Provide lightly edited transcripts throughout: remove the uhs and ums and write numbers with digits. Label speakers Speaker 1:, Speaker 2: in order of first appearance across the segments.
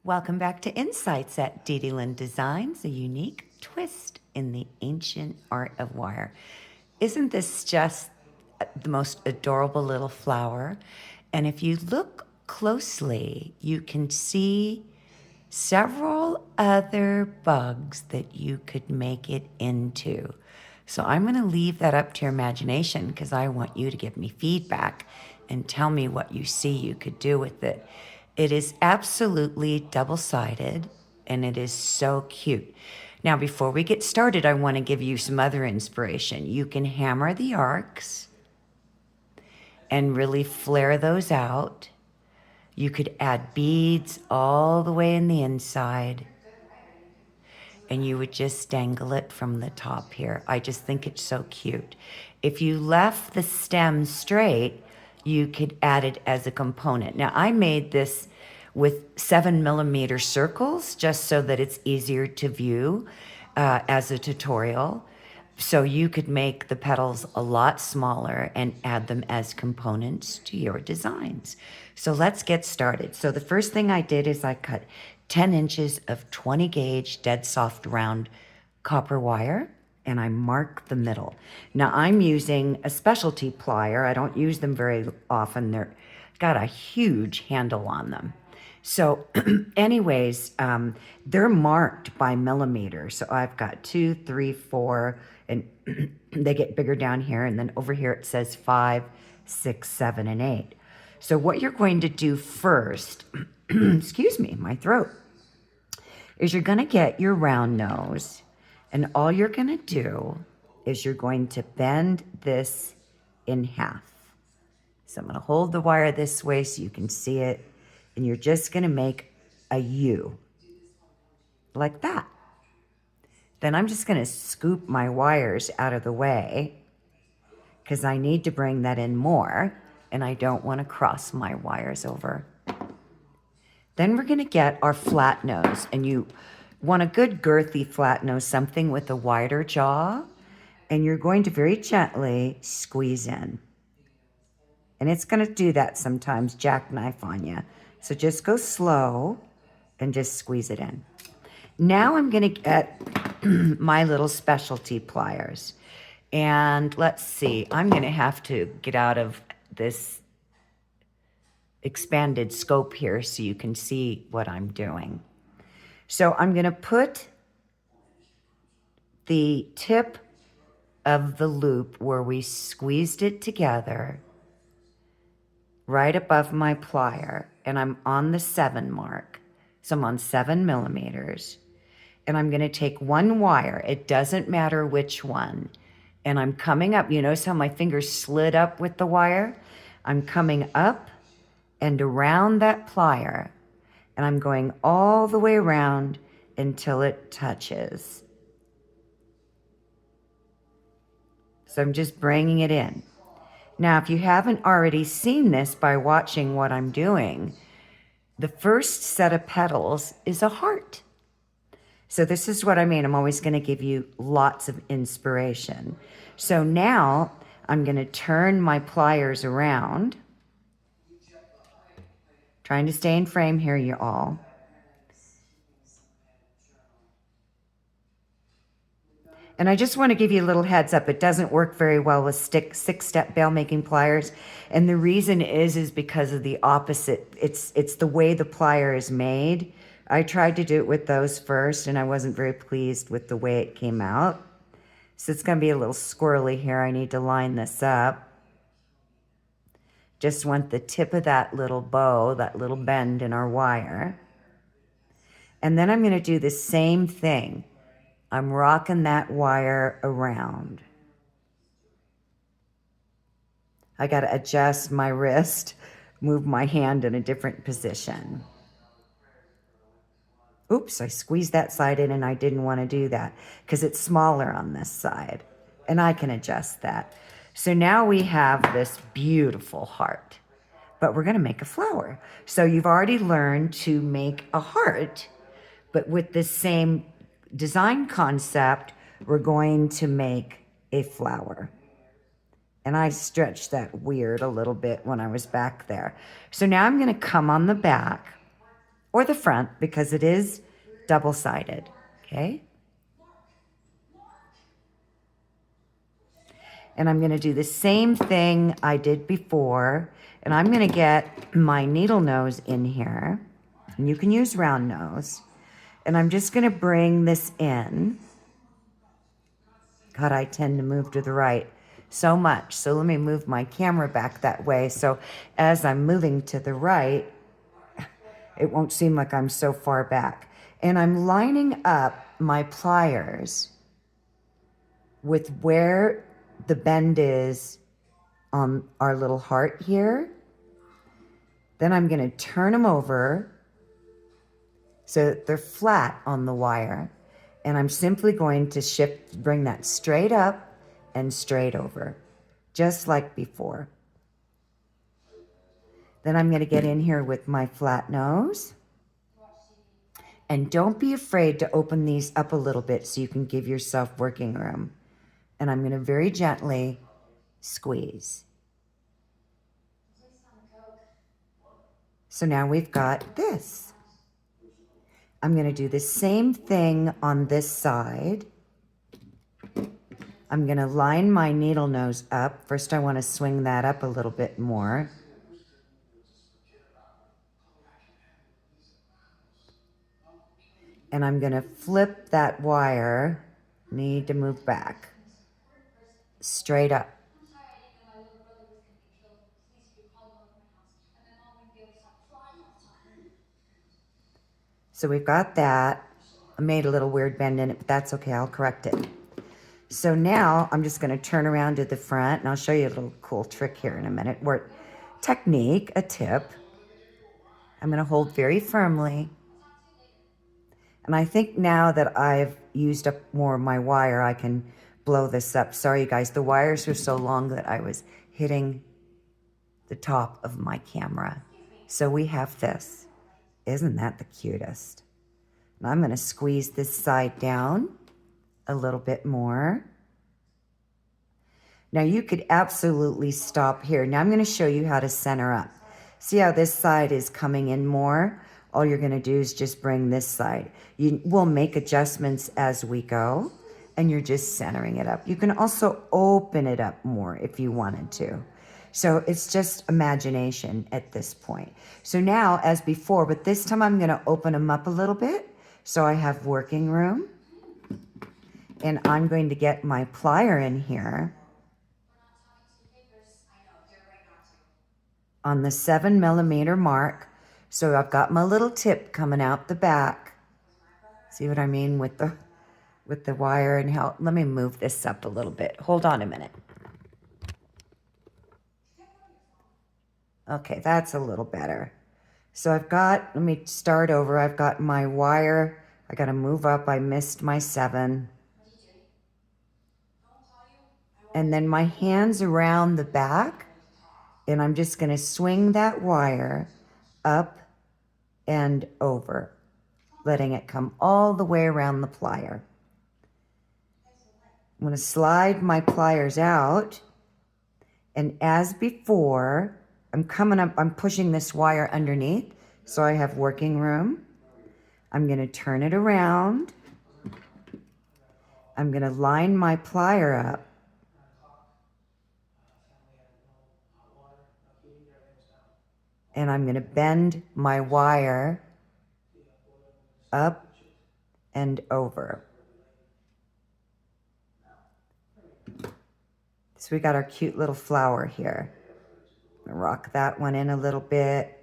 Speaker 1: Welcome back to Insights at DDLynn Designs, a unique twist in the ancient art of wire. Isn't this just the most adorable little flower? And if you look closely, you can see several other bugs that you could make it into. So I'm going to leave that up to your imagination because I want you to give me feedback and tell me what you see you could do with it. It is absolutely double-sided and it is so cute. Now, before we get started, I want to give you some other inspiration. You can hammer the arcs and really flare those out. You could add beads all the way in the inside, and you would just dangle it from the top here. I just think it's so cute. If you left the stem straight, you could add it as a component. Now, I made this with 7mm circles just so that it's easier to view as a tutorial. So you could make the petals a lot smaller and add them as components to your designs. So let's get started. So the first thing I did is I cut 10 inches of 20 gauge dead soft round copper wire, and I mark the middle. Now I'm using a specialty plier. I don't use them very often. They're got a huge handle on them. So anyways, they're marked by millimeters. So I've got 2, 3, 4, and they get bigger down here. And then over here it says 5, 6, 7, and 8. So what you're going to do first, excuse me, my throat, is you're going to get your round nose. And all you're going to do is you're going to bend this in half. So I'm going to hold the wire this way so you can see it. And you're just going to make a U like that. Then I'm just going to scoop my wires out of the way because I need to bring that in more and I don't want to cross my wires over. Then we're going to get our flat nose, and you want a good girthy flat nose, something with a wider jaw, and you're going to very gently squeeze in. And it's going to do that sometimes, jackknife on you. So just go slow and just squeeze it in. Now I'm going to get my little specialty pliers. And let's see, I'm going to have to get out of this expanded scope here so you can see what I'm doing. So I'm going to put the tip of the loop where we squeezed it together right above my plier, and I'm on the 7 mark. So I'm on 7mm, and I'm going to take one wire. It doesn't matter which one. And I'm coming up. You notice how my fingers slid up with the wire? I'm coming up and around that plier, and I'm going all the way around until it touches. So I'm just bringing it in. Now, if you haven't already seen this by watching what I'm doing, the first set of petals is a heart. So this is what I mean. I'm always going to give you lots of inspiration. So now I'm going to turn my pliers around. Trying to stay in frame here, you all. And I just want to give you a little heads up. It doesn't work very well with six-step bail making pliers. And the reason is because of the opposite. It's the way the plier is made. I tried to do it with those first, and I wasn't very pleased with the way it came out. So it's going to be a little squirrely here. I need to line this up. Just want the tip of that little bow, that little bend in our wire. And then I'm going to do the same thing. I'm rocking that wire around. I got to adjust my wrist, move my hand in a different position. Oops, I squeezed that side in and I didn't want to do that because it's smaller on this side. And I can adjust that. So now we have this beautiful heart, but we're going to make a flower. So you've already learned to make a heart, but with this same design concept, we're going to make a flower. And I stretched that weird a little bit when I was back there. So now I'm going to come on the back or the front because it is double-sided, okay? And I'm gonna do the same thing I did before, and I'm gonna get my needle nose in here, and you can use round nose, and I'm just gonna bring this in. God, I tend to move to the right so much, so let me move my camera back that way, so as I'm moving to the right, it won't seem like I'm so far back. And I'm lining up my pliers with where the bend is on our little heart here. Then I'm gonna turn them over so that they're flat on the wire. And I'm simply going to bring that straight up and straight over, just like before. Then I'm gonna get in here with my flat nose. And don't be afraid to open these up a little bit so you can give yourself working room. And I'm gonna very gently squeeze. So now we've got this. I'm gonna do the same thing on this side. I'm gonna line my needle nose up. First I wanna swing that up a little bit more. And I'm gonna flip that wire, need to move back, straight up. So we've got that. I made a little weird bend in it, but that's okay, I'll correct it. So now I'm just gonna turn around to the front, and I'll show you a little cool trick here in a minute, where technique, a tip. I'm gonna hold very firmly. And I think now that I've used up more of my wire, I can blow this up. Sorry, you guys, the wires are so long that I was hitting the top of my camera. So we have this. Isn't that the cutest? And I'm gonna squeeze this side down a little bit more. Now you could absolutely stop here. Now I'm gonna show you how to center up. See how this side is coming in more? All you're gonna do is just bring this side. You will make adjustments as we go, and you're just centering it up. You can also open it up more if you wanted to. So it's just imagination at this point. So now, as before, but this time I'm gonna open them up a little bit so I have working room. And I'm going to get my plier in here on the 7mm mark. So I've got my little tip coming out the back. See what I mean with the wire and how, let me move this up a little bit. Hold on a minute. Okay, that's a little better. So I've got, let me start over. I've got my wire. I got to move up. I missed my 7. And then my hands around the back, and I'm just going to swing that wire up and over, letting it come all the way around the plier. I'm going to slide my pliers out, and as before, I'm coming up, I'm pushing this wire underneath so I have working room. I'm going to turn it around. I'm going to line my plier up. And I'm going to bend my wire up and over. So we got our cute little flower here. I'm gonna rock that one in a little bit.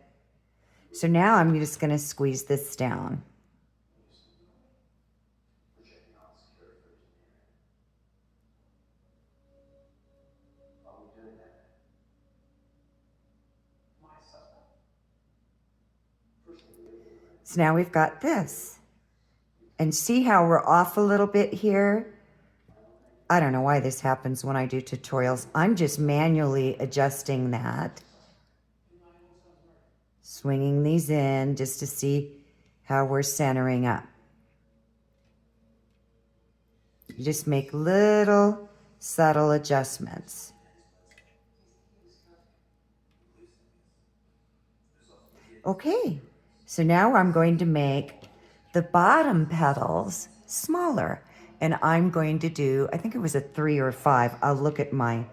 Speaker 1: So now I'm just going to squeeze this down. So now we've got this. And see how we're off a little bit here? I don't know why this happens when I do tutorials. I'm just manually adjusting that. Swinging these in just to see how we're centering up. You just make little subtle adjustments. Okay, So now I'm going to make the bottom petals smaller. And I'm going to do, I think it was a 3 or 5. I'll look at my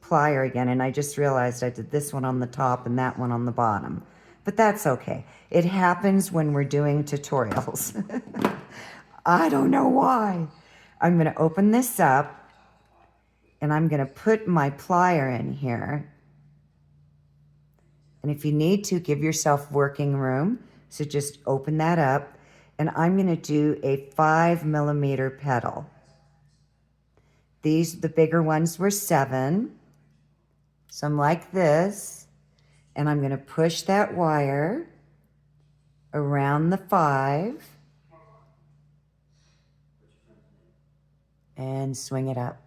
Speaker 1: plier again, and I just realized I did this one on the top and that one on the bottom. But that's okay. It happens when we're doing tutorials. I don't know why. I'm going to open this up, and I'm going to put my plier in here. And if you need to, give yourself working room. So just open that up. And I'm going to do a 5mm petal. The bigger ones were 7. So I'm like this. And I'm going to push that wire around the 5. And swing it up.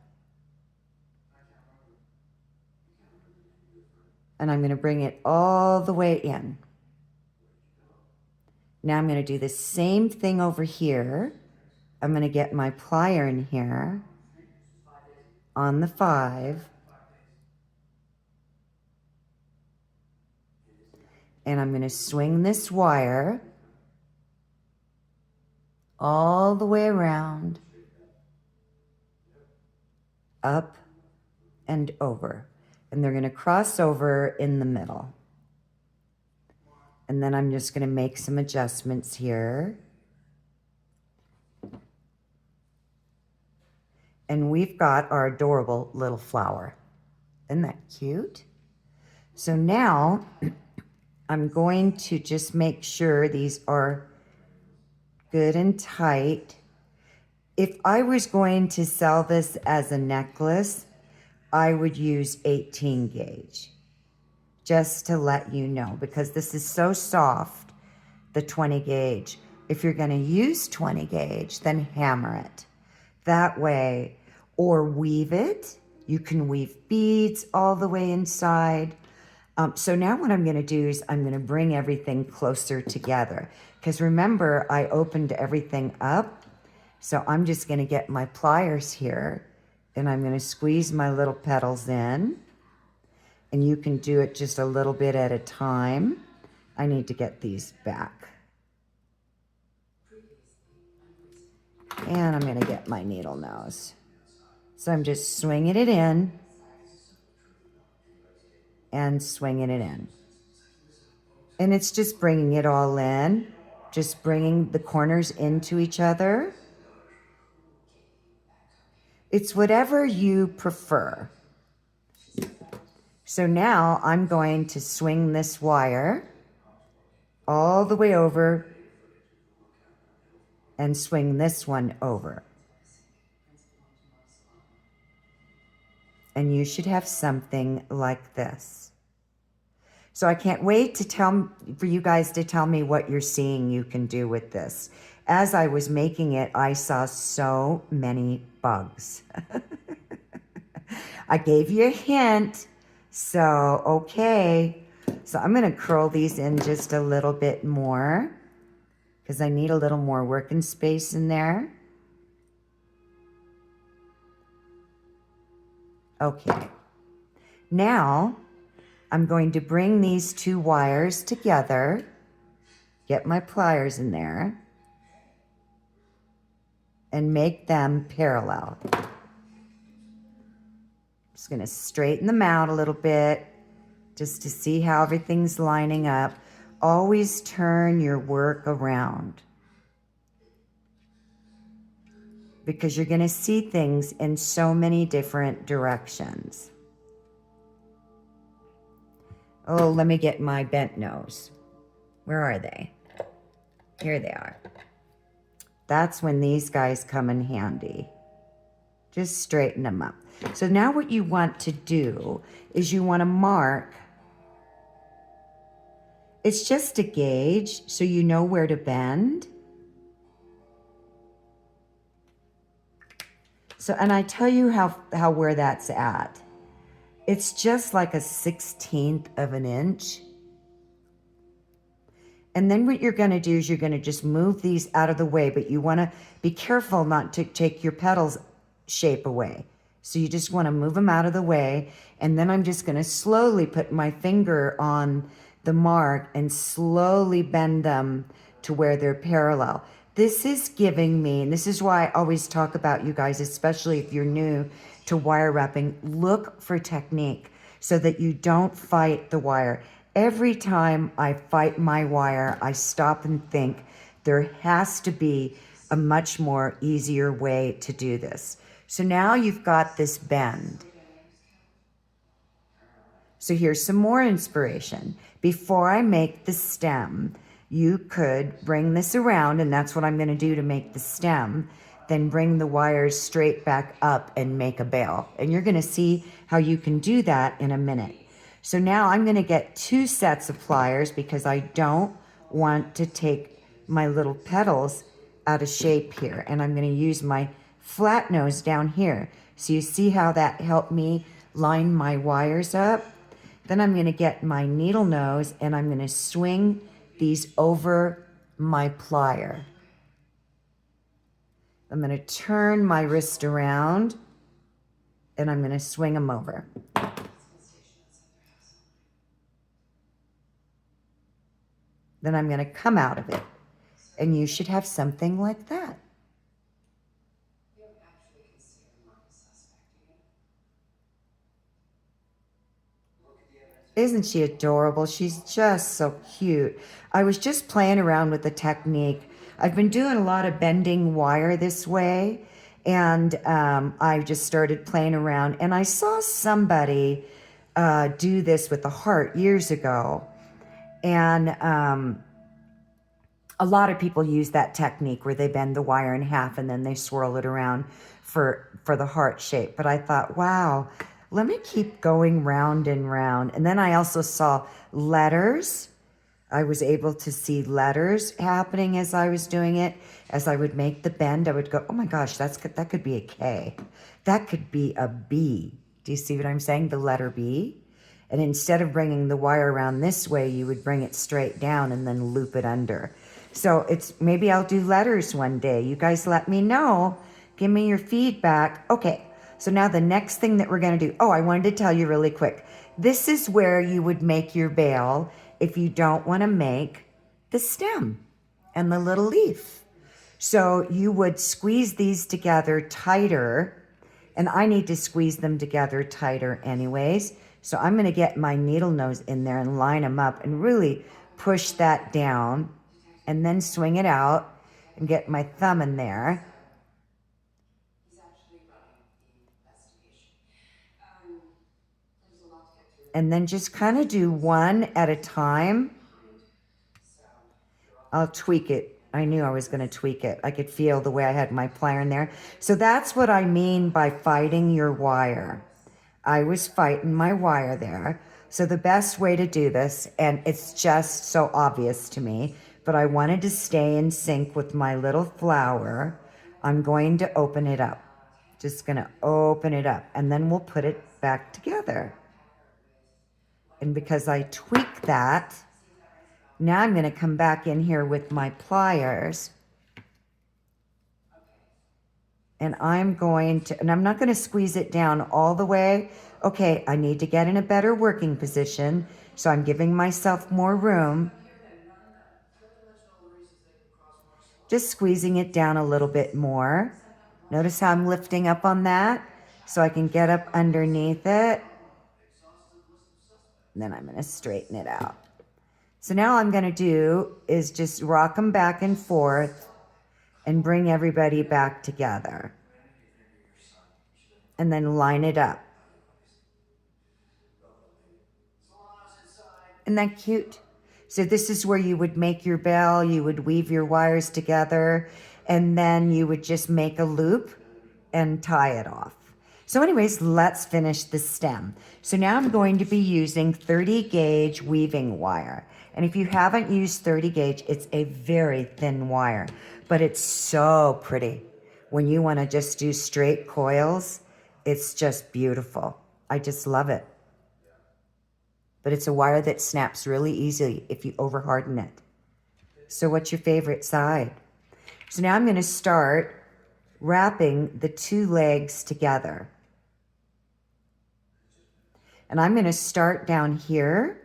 Speaker 1: And I'm going to bring it all the way in. Now I'm going to do the same thing over here. I'm going to get my plier in here on the 5. And I'm going to swing this wire all the way around, up and over. And they're going to cross over in the middle. And then I'm just going to make some adjustments here. And we've got our adorable little flower. Isn't that cute? So now I'm going to just make sure these are good and tight. If I was going to sell this as a necklace, I would use 18 gauge. Just to let you know, because this is so soft, the 20 gauge. If you're going to use 20 gauge, then hammer it. That way, or weave it. You can weave beads all the way inside. So now what I'm going to do is I'm going to bring everything closer together. Because remember, I opened everything up. So I'm just going to get my pliers here, and I'm going to squeeze my little petals in. And you can do it just a little bit at a time. I need to get these back. And I'm going to get my needle nose. So I'm just swinging it in and swinging it in. And it's just bringing it all in, just bringing the corners into each other. It's whatever you prefer. So now I'm going to swing this wire all the way over and swing this one over. And you should have something like this. So I can't wait for you guys to tell me what you're seeing you can do with this. As I was making it, I saw so many bugs. I gave you a hint. So, okay. So I'm going to curl these in just a little bit more because I need a little more working space in there. Okay. Now, I'm going to bring these 2 wires together, get my pliers in there, and make them parallel. Just going to straighten them out a little bit just to see how everything's lining up. Always turn your work around because you're going to see things in so many different directions. Oh, let me get my bent nose. Where are they? Here they are. That's when these guys come in handy. Just straighten them up. So now what you want to do is you want to mark. It's just a gauge so you know where to bend. So, and I tell you how where that's at. It's just like a 1/16 of an inch. And then what you're going to do is you're going to just move these out of the way, but you want to be careful not to take your petals shape away. So you just want to move them out of the way. And then I'm just going to slowly put my finger on the mark and slowly bend them to where they're parallel. This is giving me, and this is why I always talk about, you guys, especially if you're new to wire wrapping, look for technique so that you don't fight the wire. Every time I fight my wire, I stop and think there has to be a much more easier way to do this. So now you've got this bend. So here's some more inspiration. Before I make the stem, you could bring this around, and that's what I'm going to do to make the stem, then bring the wires straight back up and make a bail. And you're going to see how you can do that in a minute. So now I'm going to get 2 sets of pliers because I don't want to take my little petals out of shape here. And I'm going to use my flat nose down here. So you see how that helped me line my wires up? Then I'm going to get my needle nose and I'm going to swing these over my plier. I'm going to turn my wrist around and I'm going to swing them over. Then I'm going to come out of it. And you should have something like that. Isn't she adorable? She's just so cute. I was just playing around with the technique. I've been doing a lot of bending wire this way, and I just started playing around. And I saw somebody do this with a heart years ago. And a lot of people use that technique where they bend the wire in half and then they swirl it around for the heart shape. But I thought, wow, let me keep going round and round. And then I also saw letters. I was able to see letters happening as I was doing it. As I would make the bend, I would go, oh my gosh, that could be a K. That could be a B. Do you see what I'm saying? The letter B. And instead of bringing the wire around this way, you would bring it straight down and then loop it under. So maybe I'll do letters one day. You guys let me know. Give me your feedback. Okay, so now the next thing that we're going to do. Oh, I wanted to tell you really quick. This is where you would make your bail if you don't want to make the stem and the little leaf. So you would squeeze these together tighter, and I need to squeeze them together tighter anyways. So I'm going to get my needle nose in there and line them up and really push that down and then swing it out and get my thumb in there. And then just kind of do one at a time. I'll tweak it. I knew I was going to tweak it. I could feel the way I had my plier in there. So that's what I mean by fighting your wire. I was fighting my wire there. So the best way to do this, and it's just so obvious to me, but I wanted to stay in sync with my little flower, I'm going to open it up. Just going to open it up, and then we'll put it back together. And because I tweak that, now I'm going to come back in here with my pliers. And I'm not going to squeeze it down all the way. Okay, I need to get in a better working position, so I'm giving myself more room. Just squeezing it down a little bit more. Notice how I'm lifting up on that so I can get up underneath it. And then I'm going to straighten it out. So now all I'm going to do is just rock them back and forth and bring everybody back together. And then line it up. Isn't that cute? So this is where you would make your bell, you would weave your wires together, and then you would just make a loop and tie it off. So anyways, let's finish the stem. So now I'm going to be using 30 gauge weaving wire. And if you haven't used 30 gauge, it's a very thin wire, but it's so pretty. When you want to just do straight coils, it's just beautiful. I just love it. But it's a wire that snaps really easily if you over harden it. So what's your favorite side? So now I'm going to start wrapping the 2 legs together. And I'm going to start down here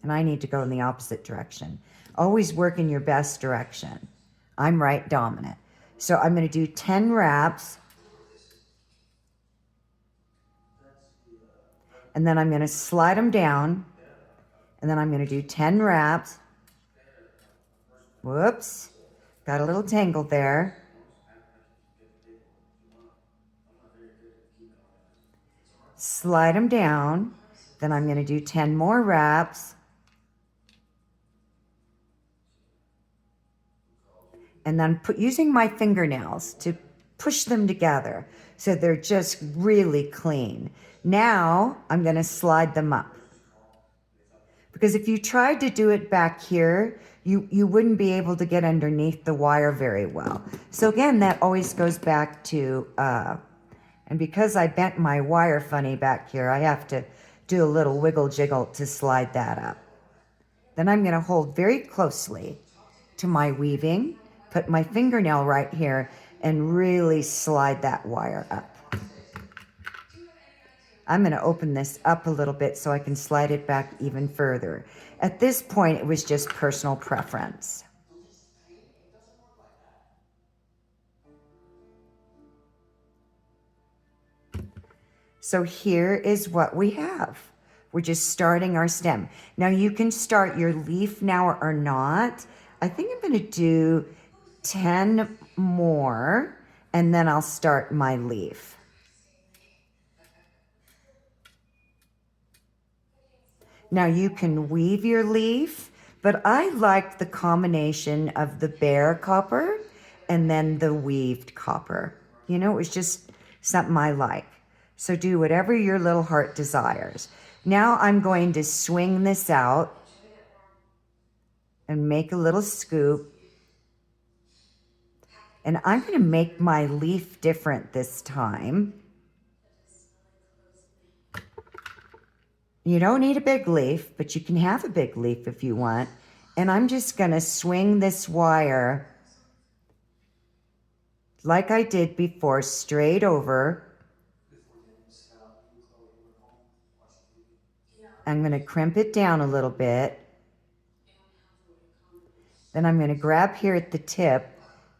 Speaker 1: And I need to go in the opposite direction. Always work in your best direction. I'm right dominant. So I'm going to do 10 wraps. And then I'm going to slide them down. And then I'm going to do 10 wraps. Whoops. Got a little tangled there. Slide them down. Then I'm going to do 10 more wraps. And then using my fingernails to push them together so they're just really clean. Now I'm going to slide them up. Because if you tried to do it back here, you wouldn't be able to get underneath the wire very well. So again, that always goes back to, and because I bent my wire funny back here, I have to do a little wiggle jiggle to slide that up. Then I'm going to hold very closely to my weaving, put my fingernail right here, and really slide that wire up. I'm going to open this up a little bit so I can slide it back even further. At this point, it was just personal preference. So here is what we have. We're just starting our stem. Now you can start your leaf now or not. I think I'm going to do 10 more and then I'll start my leaf. Now you can weave your leaf, but I like the combination of the bare copper and then the weaved copper. You know, it was just something I like. So do whatever your little heart desires. Now I'm going to swing this out and make a little scoop. And I'm going to make my leaf different this time. You don't need a big leaf, but you can have a big leaf if you want. And I'm just going to swing this wire like I did before, straight over. I'm going to crimp it down a little bit. Then I'm going to grab here at the tip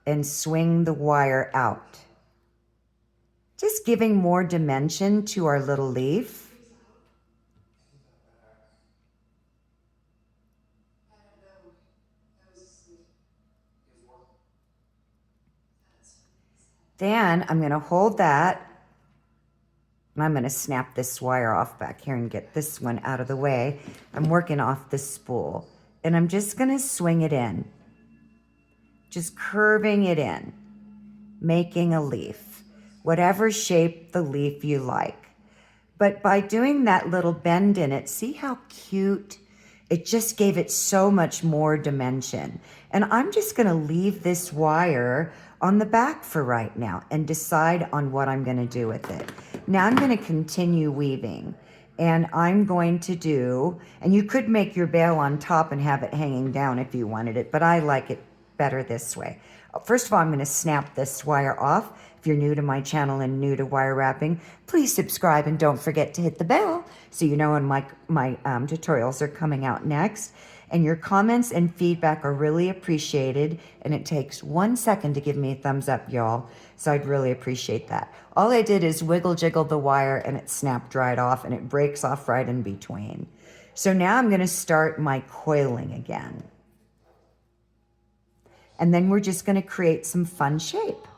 Speaker 1: and swing the wire out. Just giving more dimension to our little leaf. Then I'm going to hold that. And I'm going to snap this wire off back here and get this one out of the way. I'm working off the spool. And I'm just going to swing it in. Just curving it in. Making a leaf. Whatever shape the leaf you like. But by doing that little bend in it, see how cute? It just gave it so much more dimension. And I'm just going to leave this wire on the back for right now and decide on what I'm going to do with it. Now I'm going to continue weaving. And I'm going to do, and you could make your bail on top and have it hanging down if you wanted it, but I like it better this way. First of all, I'm going to snap this wire off. If you're new to my channel and new to wire wrapping, please subscribe and don't forget to hit the bell so you know when my tutorials are coming out next. And your comments and feedback are really appreciated, and it takes 1 second to give me a thumbs up, y'all. So I'd really appreciate that. All I did is wiggle jiggle the wire and it snapped right off and it breaks off right in between. So now I'm going to start my coiling again. And then we're just going to create some fun shape.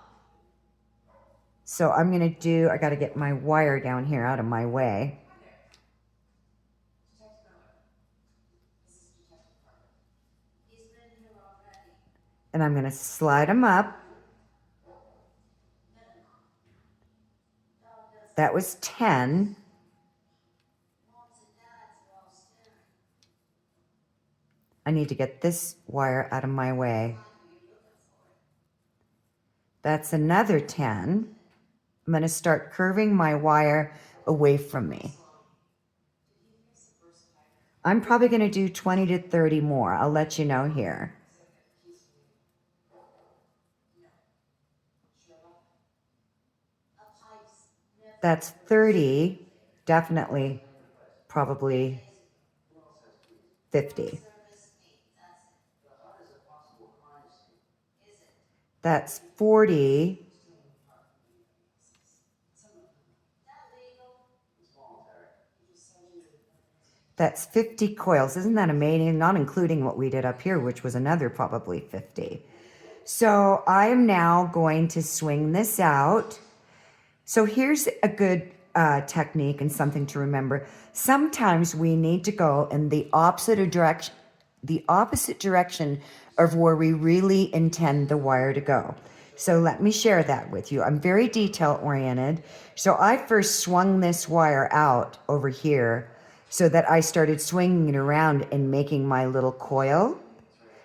Speaker 1: So I'm going to do, I got to get my wire down here out of my way. And I'm going to slide them up. That was 10. I need to get this wire out of my way. That's another 10. I'm going to start curving my wire away from me. I'm probably going to do 20 to 30 more. I'll let you know here. That's 30, definitely, probably 50. That's 40. That's 50 coils. Isn't that amazing? Not including what we did up here, which was another probably 50. So I am now going to swing this out. So here's a good technique and something to remember. Sometimes we need to go in the opposite direction of where we really intend the wire to go. So let me share that with you. I'm very detail oriented. So I first swung this wire out over here so that I started swinging it around and making my little coil.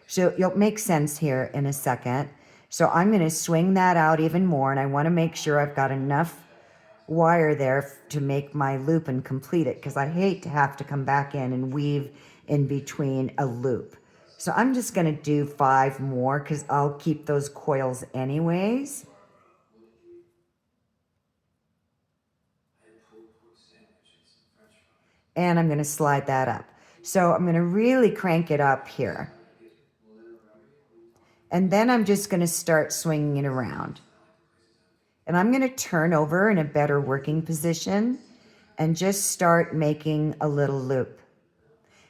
Speaker 1: So it'll make sense here in a second. So I'm going to swing that out even more, and I want to make sure I've got enough wire there to make my loop and complete it, because I hate to have to come back in and weave in between a loop. So I'm just going to do 5 more because I'll keep those coils anyways. And I'm going to slide that up. So I'm going to really crank it up here. And then I'm just going to start swinging it around. And I'm going to turn over in a better working position and just start making a little loop.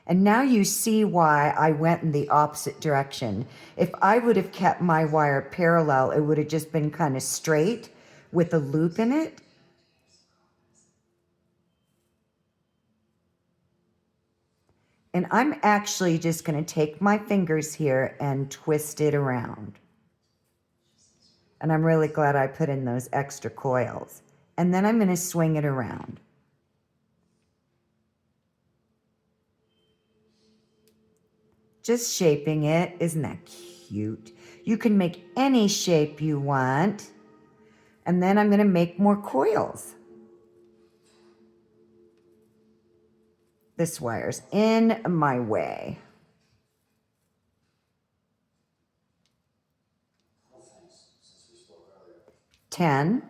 Speaker 1: And now you see why I went in the opposite direction. If I would have kept my wire parallel, it would have just been kind of straight with a loop in it. And I'm actually just going to take my fingers here and twist it around. And I'm really glad I put in those extra coils. And then I'm going to swing it around. Just shaping it. Isn't that cute? You can make any shape you want. And then I'm going to make more coils. This wire's in my way. $10.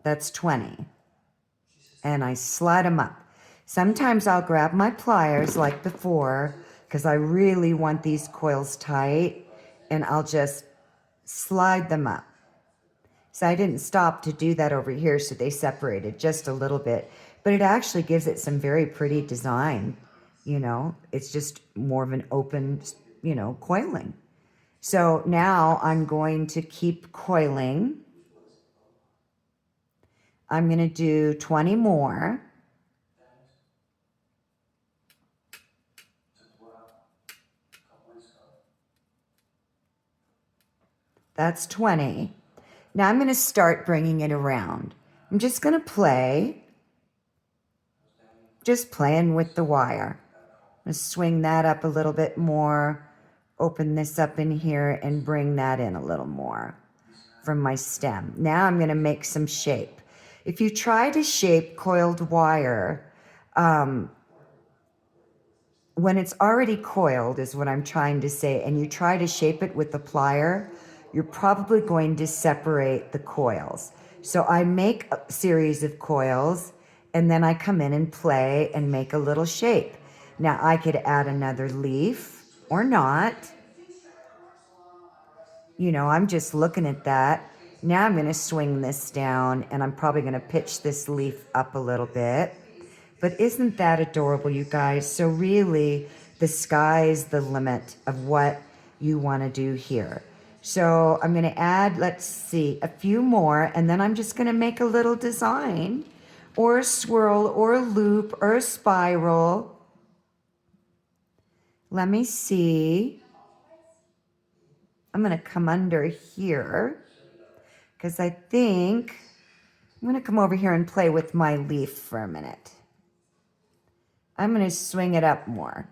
Speaker 1: That's 20. And I slide them up. Sometimes I'll grab my pliers like before because I really want these coils tight, and I'll just slide them up. So I didn't stop to do that over here, so they separated just a little bit. But it actually gives it some very pretty design. You know, it's just more of an open, coiling. So now I'm going to keep coiling. I'm going to do 20 more. That's 20. Now I'm going to start bringing it around. I'm just going to play. Just playing with the wire. I'm going to swing that up a little bit more. Open this up in here and bring that in a little more from my stem. Now I'm going to make some shape. If you try to shape coiled wire, when it's already coiled is what I'm trying to say, and you try to shape it with the plier, you're probably going to separate the coils. So I make a series of coils, and then I come in and play and make a little shape. Now I could add another leaf or not. I'm just looking at that. Now I'm going to swing this down, and I'm probably going to pitch this leaf up a little bit. But isn't that adorable, you guys? So really, the sky's the limit of what you want to do here. So I'm going to add, let's see, a few more, and then I'm just going to make a little design, or a swirl, or a loop, or a spiral. Let me see. I'm going to come under here, because I think I'm going to come over here and play with my leaf for a minute. I'm going to swing it up more.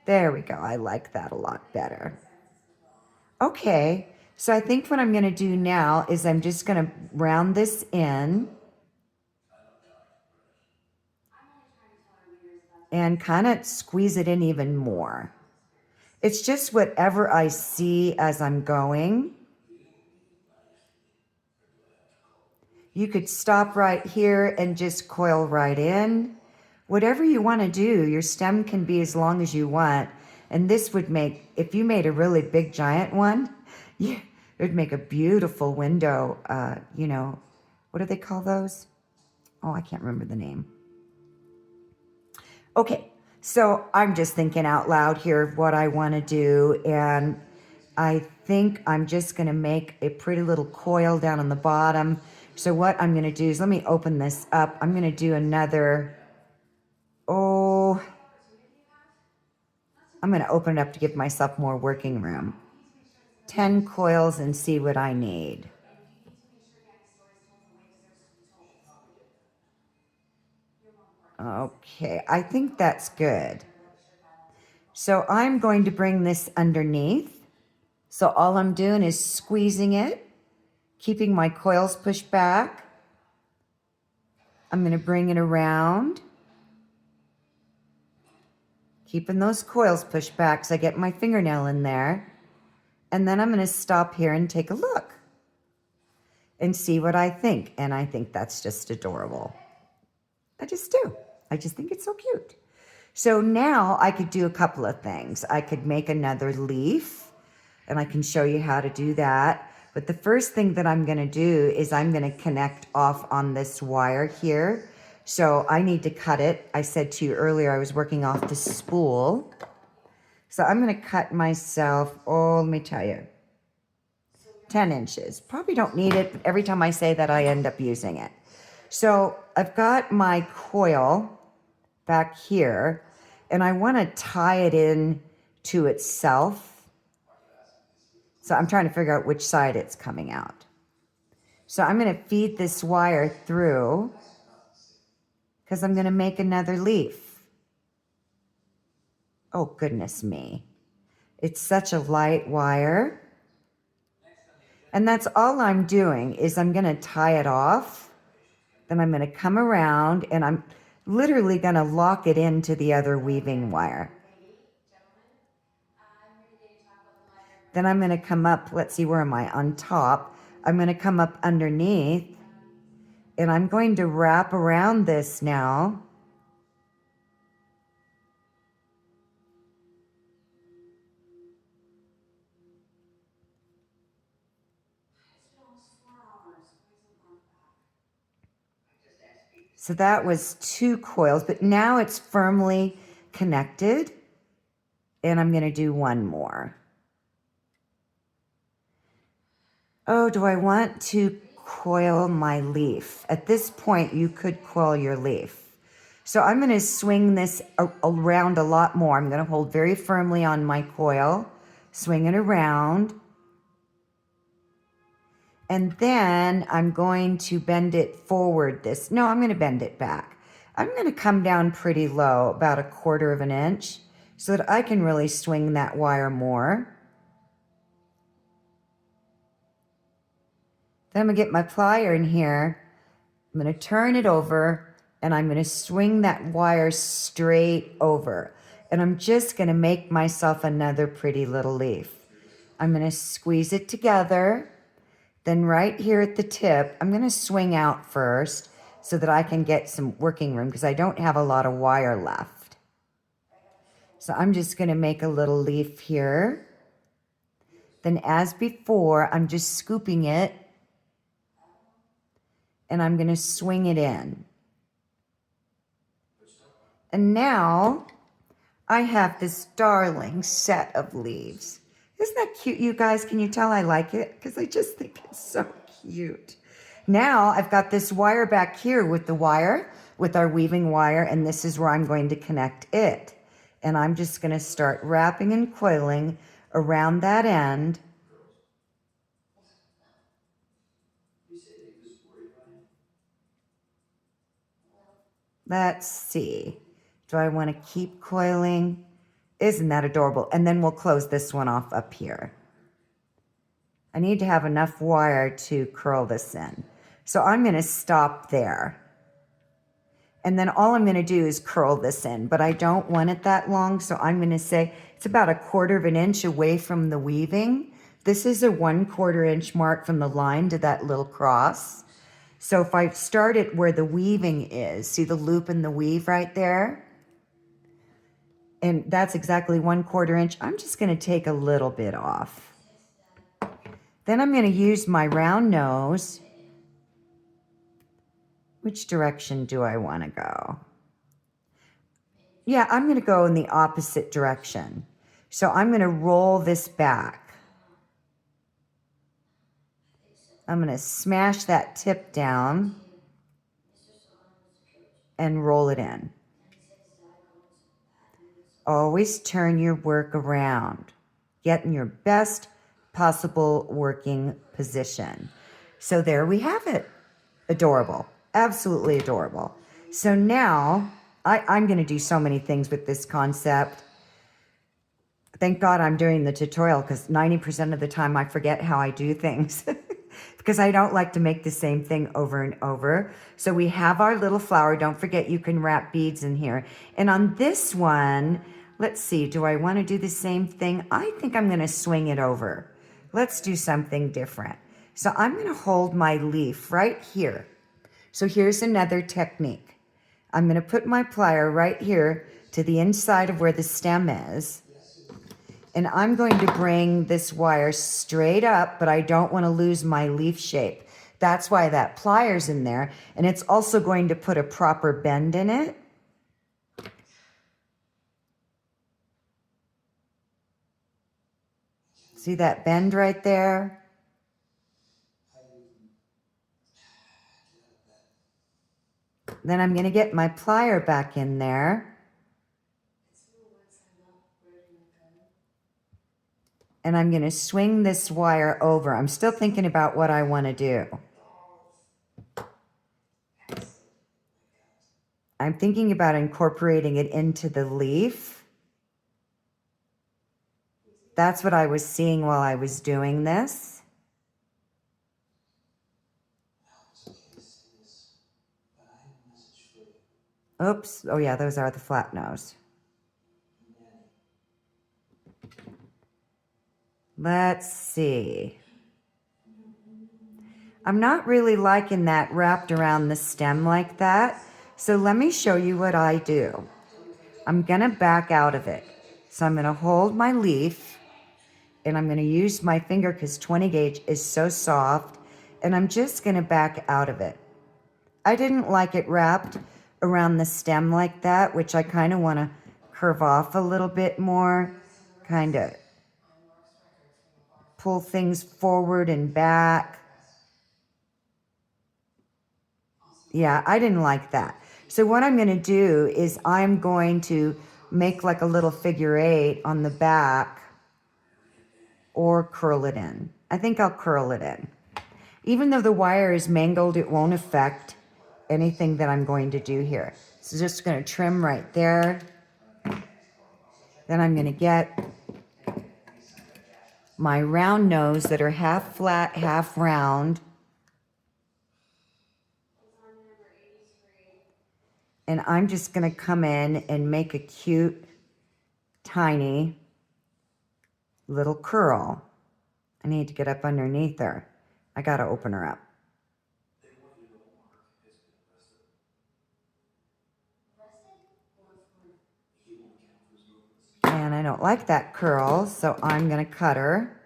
Speaker 1: There we go. I like that a lot better. Okay, so I think what I'm going to do now is I'm just going to round this in and kind of squeeze it in even more. It's just whatever I see as I'm going. You could stop right here and just coil right in. Whatever you want to do, your stem can be as long as you want. And this would make, if you made a really big giant one, it would make a beautiful window, you know, what do they call those? Oh, I can't remember the name. Okay, so I'm just thinking out loud here of what I want to do, and I think I'm just going to make a pretty little coil down on the bottom. So what I'm going to do is, let me open this up. I'm going to do another, I'm going to open it up to give myself more working room. 10 coils and see what I need. Okay, I think that's good. So I'm going to bring this underneath. So all I'm doing is squeezing it, keeping my coils pushed back. I'm going to bring it around, keeping those coils pushed back so I get my fingernail in there. And then I'm going to stop here and take a look and see what I think. And I think that's just adorable. I just do. I just think it's so cute. So now I could do a couple of things. I could make another leaf, and I can show you how to do that. But the first thing that I'm going to do is I'm going to connect off on this wire here. So I need to cut it. I said to you earlier I was working off the spool. So I'm going to cut myself, let me tell you, 10 inches. Probably don't need it, but every time I say that I end up using it. So I've got my coil back here, and I want to tie it in to itself. So I'm trying to figure out which side it's coming out. So I'm going to feed this wire through because I'm going to make another leaf. Oh, goodness me. It's such a light wire. And that's all I'm doing is I'm going to tie it off. Then I'm going to come around and I'm literally going to lock it into the other weaving wire. Then I'm going to come up, let's see, where am I? On top. I'm going to come up underneath, and I'm going to wrap around this now. So that was 2 coils, but now it's firmly connected, and I'm going to do 1 more. Oh, do I want to coil my leaf? At this point, you could coil your leaf. So I'm going to swing this around a lot more. I'm going to hold very firmly on my coil, swing it around. And then I'm going to bend it forward No, I'm going to bend it back. I'm going to come down pretty low, about 1/4 of an inch, so that I can really swing that wire more. Then I'm going to get my plier in here. I'm going to turn it over, and I'm going to swing that wire straight over. And I'm just going to make myself another pretty little leaf. I'm going to squeeze it together. Then right here at the tip, I'm going to swing out first so that I can get some working room because I don't have a lot of wire left. So I'm just going to make a little leaf here. Then as before, I'm just scooping it, and I'm going to swing it in. And now I have this darling set of leaves. Isn't that cute, you guys? Can you tell I like it? Because I just think it's so cute. Now I've got this wire back here with our weaving wire, and this is where I'm going to connect it. And I'm just going to start wrapping and coiling around that end. Let's see. Do I want to keep coiling? Isn't that adorable? And then we'll close this one off up here. I need to have enough wire to curl this in. So I'm going to stop there. And then all I'm going to do is curl this in, but I don't want it that long. So I'm going to say it's about 1/4 of an inch away from the weaving. This is a 1/4 inch mark from the line to that little cross. So if I start it where the weaving is, see the loop and the weave right there? And that's exactly 1/4 inch. I'm just going to take a little bit off. Then I'm going to use my round nose. Which direction do I want to go? Yeah, I'm going to go in the opposite direction. So I'm going to roll this back. I'm going to smash that tip down and roll it in. Always turn your work around. Get in your best possible working position. So there we have it. Adorable. Absolutely adorable. So now I'm going to do so many things with this concept. Thank God I'm doing the tutorial, because 90% of the time I forget how I do things because I don't like to make the same thing over and over. So we have our little flower. Don't forget you can wrap beads in here. And on this one, let's see, do I want to do the same thing? I think I'm going to swing it over. Let's do something different. So I'm going to hold my leaf right here. So here's another technique. I'm going to put my plier right here to the inside of where the stem is. And I'm going to bring this wire straight up, but I don't want to lose my leaf shape. That's why that plier's in there. And it's also going to put a proper bend in it. See that bend right there? Then I'm going to get my plier back in there. And I'm going to swing this wire over. I'm still thinking about what I want to do. I'm thinking about incorporating it into the leaf. That's what I was seeing while I was doing this. Oops. Oh yeah, those are the flat nose. Let's see. I'm not really liking that wrapped around the stem like that. So let me show you what I do. I'm going to back out of it. So I'm going to hold my leaf and I'm going to use my finger because 20 gauge is so soft, and I'm just going to back out of it. I didn't like it wrapped around the stem like that, which I kind of want to curve off a little bit more, kind of pull things forward and back. Yeah, I didn't like that. So what I'm going to do is I'm going to make like a little figure 8 on the back or curl it in. I think I'll curl it in. Even though the wire is mangled, it won't affect anything that I'm going to do here. So just going to trim right there. Then I'm going to get my round nose that are half flat, half round. And I'm just going to come in and make a cute, tiny little curl. I need to get up underneath her. I got to open her up. And I don't like that curl, so I'm going to cut her.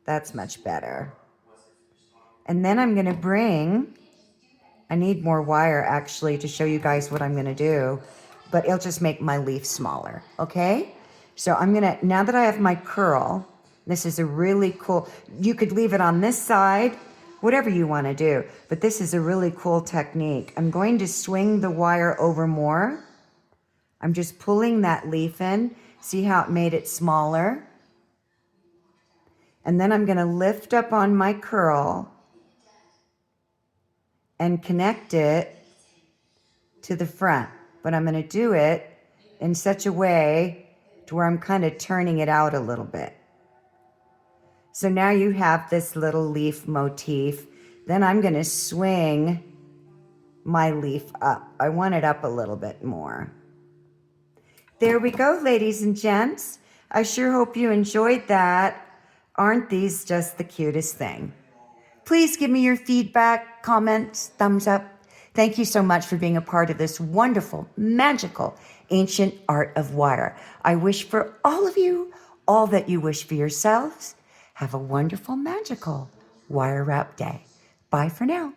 Speaker 1: That's much better. And then I'm going to bring, I need more wire actually to show you guys what I'm going to do, but it'll just make my leaf smaller, okay? So I'm going to, now that I have my curl, this is a really cool, you could leave it on this side, whatever you want to do, but this is a really cool technique. I'm going to swing the wire over more. I'm just pulling that leaf in. See how it made it smaller? And then I'm going to lift up on my curl and connect it to the front. But I'm going to do it in such a way to where I'm kind of turning it out a little bit. So now you have this little leaf motif. Then I'm going to swing my leaf up. I want it up a little bit more. There we go, ladies and gents. I sure hope you enjoyed that. Aren't these just the cutest thing? Please give me your feedback, comments, thumbs up. Thank you so much for being a part of this wonderful, magical, ancient art of wire. I wish for all of you all that you wish for yourselves. Have a wonderful, magical wire wrap day. Bye for now.